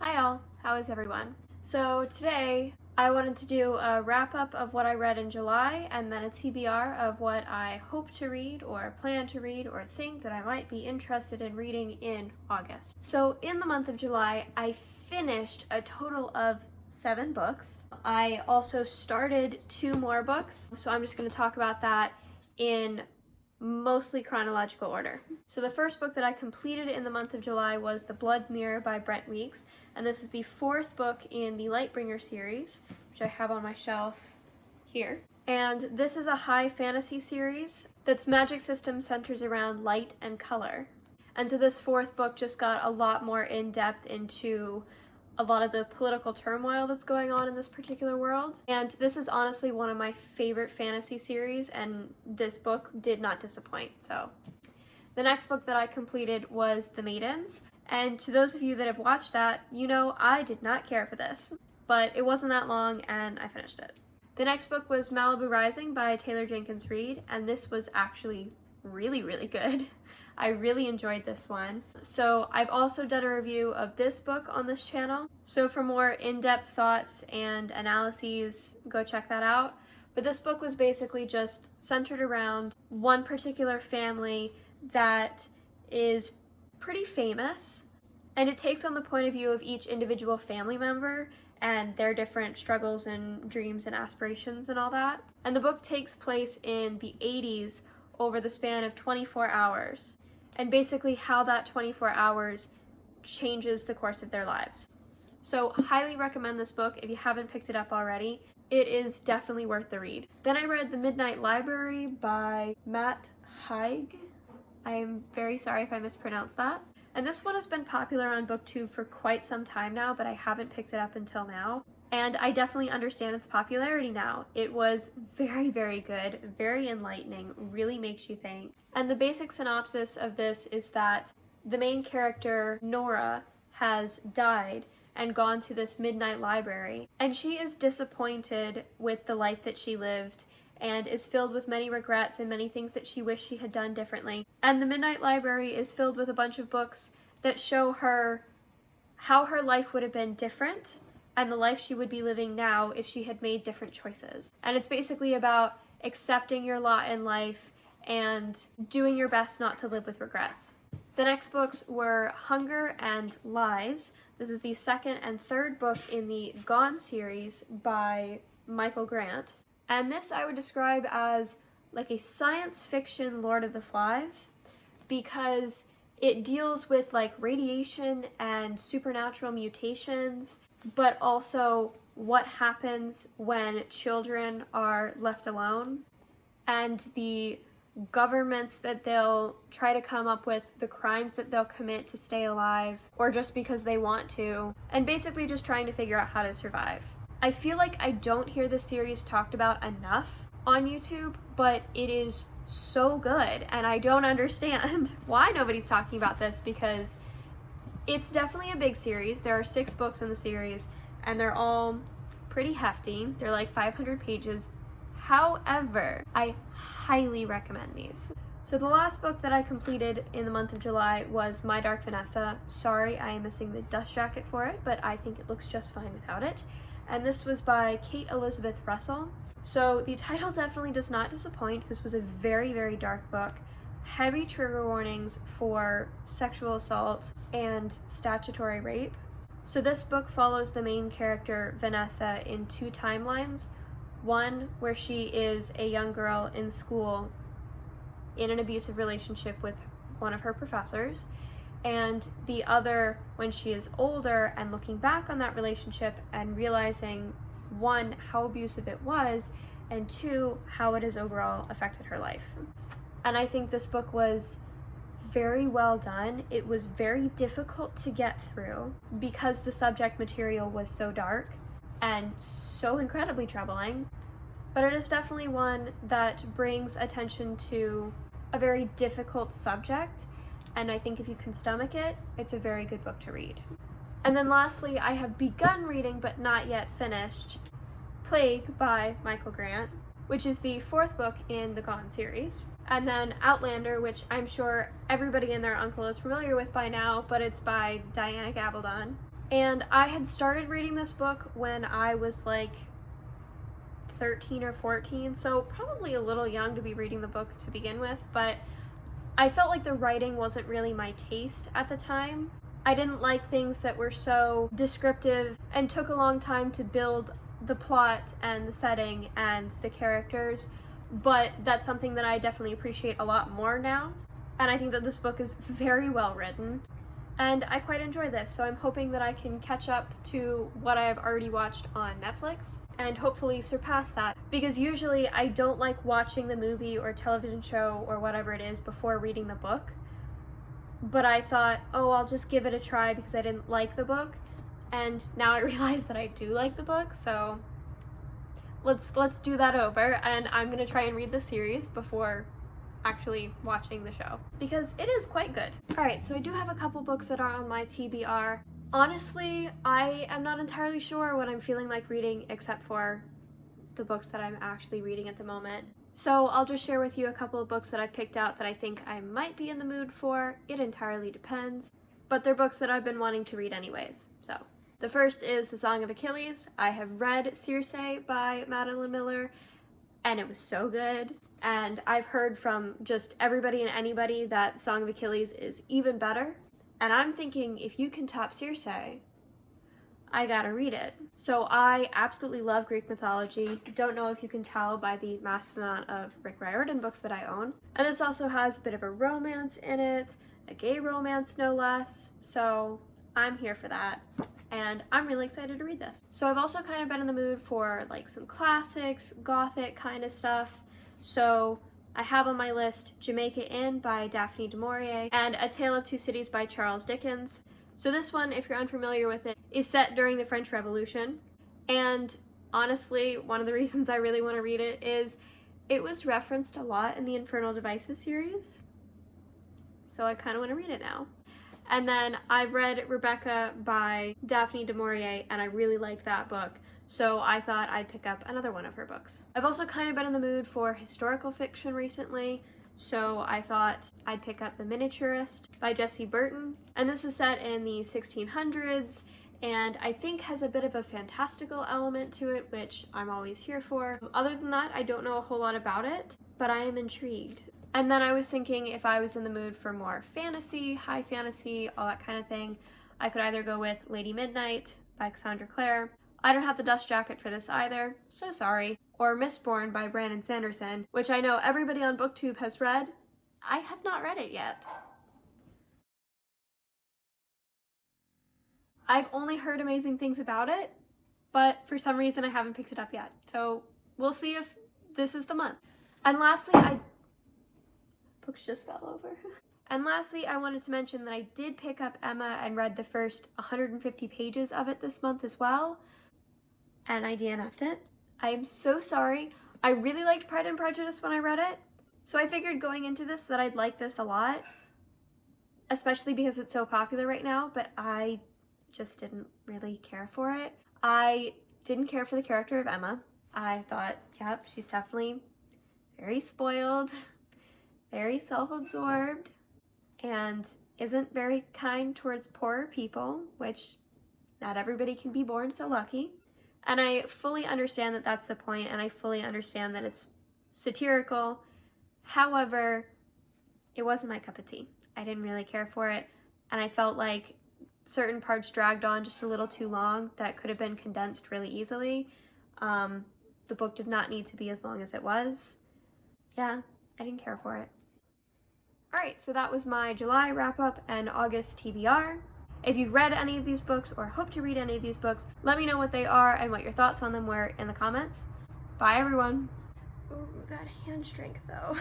Hi all, how is everyone? So today I wanted to do a wrap-up of what I read in July and then a TBR of what I hope to read or plan to read or think that I might be interested in reading in August. So in the month of July, I finished a total of 7 books. I also started 2 more books, so I'm just going to talk about that in mostly chronological order. So the first book that I completed in the month of July was The Blood Mirror by Brent, and this is the 4th book in the Lightbringer series, which I have on my shelf here. And this is a high fantasy series that's magic system centers around light and color. And so this 4th book just got a lot more in-depth into a lot of the political turmoil that's going on in this particular world. And this is honestly one of my favorite fantasy series, and this book did not disappoint. So the next book that I completed was The Maidens. And to those of you that have watched that, you know I did not care for this, but it wasn't that long and I finished it. The next book was Malibu Rising by Jenkins Reid, and this was actually really good. I really enjoyed this one. So I've also done a review of this book on this channel. So for more in-depth thoughts and analyses, go check that out. But this book was basically just centered around one particular family that is pretty famous, and it takes on the point of view of each individual family member and their different struggles and dreams and aspirations and all that. And the book takes place in the 80s over the span of 24 hours, and basically how that 24 hours changes the course of their lives. So highly recommend this book if you haven't picked it up already. It is definitely worth the read. Then I read The Midnight Library by Haig. I am very sorry if I mispronounced that. And this one has been popular on BookTube for quite some time now, but I haven't picked it up until now. And I definitely understand its popularity now. It was very good, very enlightening, really makes you think. And the basic synopsis of this is that the main character, Nora, has died and gone to this midnight library. And she is disappointed with the life that she lived and is filled with many regrets and many things that she wished she had done differently. And the Midnight Library is filled with a bunch of books that show her how her life would have been different and the life she would be living now if she had made different choices. And it's basically about accepting your lot in life and doing your best not to live with regrets. The next books were Hunger and Lies. This is the 2nd and 3rd book in the Gone series by Michael Grant. And this I would describe as like a science fiction Lord of the Flies, because it deals with like radiation and supernatural mutations, but also what happens when children are left alone and the governments that they'll try to come up with, the crimes that they'll commit to stay alive or just because they want to, and basically just trying to figure out how to survive. I feel like I don't hear this series talked about enough on YouTube, but it is so good and I don't understand why nobody's talking about this, because it's definitely a big series. There are 6 books in the series and they're all pretty hefty. They're like 500 pages. However, I highly recommend these. So the last book that I completed in the month of July was My Dark Vanessa. Sorry, I am missing the dust jacket for it, but I think it looks just fine without it. And this was by Kate Elizabeth Russell. So the title definitely does not disappoint. This was a very dark book. Heavy trigger warnings for sexual assault and statutory rape. So this book follows the main character, Vanessa, in 2 timelines. One where she is a young girl in school in an abusive relationship with one of her professors, and the other when she is older and looking back on that relationship and realizing, 1, how abusive it was, and 2, how it has overall affected her life. And I think this book was very well done. It was very difficult to get through because the subject material was so dark and so incredibly troubling, but it is definitely one that brings attention to a very difficult subject, and I think if you can stomach it, it's a very good book to read. And then lastly, I have begun reading but not yet finished Plague by Michael Grant, which is the 4th book in the Gone series. And then Outlander, which I'm sure everybody and their uncle is familiar with by now, but it's by Gabaldon. And I had started reading this book when I was like 13 or 14, so probably a little young to be reading the book to begin with, but I felt like the writing wasn't really my taste at the time. I didn't like things that were so descriptive and took a long time to build the plot and the setting and the characters, but that's something that I definitely appreciate a lot more now. And I think that this book is very well written, and I quite enjoy this, so I'm hoping that I can catch up to what I've already watched on Netflix and hopefully surpass that, because usually I don't like watching the movie or television show or whatever it is before reading the book. But I thought, oh, I'll just give it a try because I didn't like the book, and now I realize that I do like the book, so let's do that over, and I'm gonna try and read the series before actually watching the show, because it is quite good. Alright, so I do have a couple books that are on my TBR. Honestly, I am not entirely sure what I'm feeling like reading except for the books that I'm actually reading at the moment. So I'll just share with you a couple of books that I've picked out that I think I might be in the mood for. It entirely depends, but they're books that I've been wanting to read anyways. So the first is The Song of Achilles. I have read Circe by Madeline Miller, and it was so good. And I've heard from just everybody and anybody that Song of Achilles is even better. And I'm thinking, if you can top Circe, I gotta read it. So I absolutely love Greek mythology. Don't know if you can tell by the massive amount of Rick Riordan books that I own. And this also has a bit of a romance in it, a gay romance no less. So I'm here for that. And I'm really excited to read this. So I've also kind of been in the mood for like some classics, gothic kind of stuff. So I have on my list Jamaica Inn by Daphne DuMaurier and A Tale of Two Cities by Charles Dickens. So this one, if you're unfamiliar with it, is set during the French Revolution. And honestly, one of the reasons I really want to read it is it was referenced a lot in the Infernal Devices series. So I kind of want to read it now. And then I've read Rebecca by Daphne DuMaurier, and I really liked that book. So I thought I'd pick up another one of her books. I've also kind of been in the mood for historical fiction recently, so I thought I'd pick up The Miniaturist by Burton. And this is set in the 1600s, and I think has a bit of a fantastical element to it, which I'm always here for. Other than that, I don't know a whole lot about it, but I am intrigued. And then I was thinking if I was in the mood for more fantasy, high fantasy, all that kind of thing, I could either go with Lady Midnight by Cassandra Clare. I don't have the dust jacket for this either, so sorry. Or Mistborn by Brent and Sanderson, which I know everybody on BookTube has read. I have not read it yet. I've only heard amazing things about it, but for some reason I haven't picked it up yet. So we'll see if this is the month. And lastly, books just fell over. And lastly, I wanted to mention that I did pick up Emma and read the first 150 pages of it this month as well. And I DNF'd it. I am so sorry. I really liked Pride and Prejudice when I read it, so I figured going into this that I'd like this a lot, especially because it's so popular right now, but I just didn't really care for it. I didn't care for the character of Emma. I thought, yep, she's definitely very spoiled, very self-absorbed, and isn't very kind towards poorer people, which not everybody can be born so lucky. And I fully understand that that's the point, and I fully understand that it's satirical. However, it wasn't my cup of tea. I didn't really care for it, and I felt like certain parts dragged on just a little too long that could have been condensed really easily. The book did not need to be as long as it was. Yeah, I didn't care for it. Alright, so that was my July wrap-up and August TBR. If you've read any of these books or hope to read any of these books, let me know what they are and what your thoughts on them were in the comments. Bye everyone! Ooh, that hand strength though.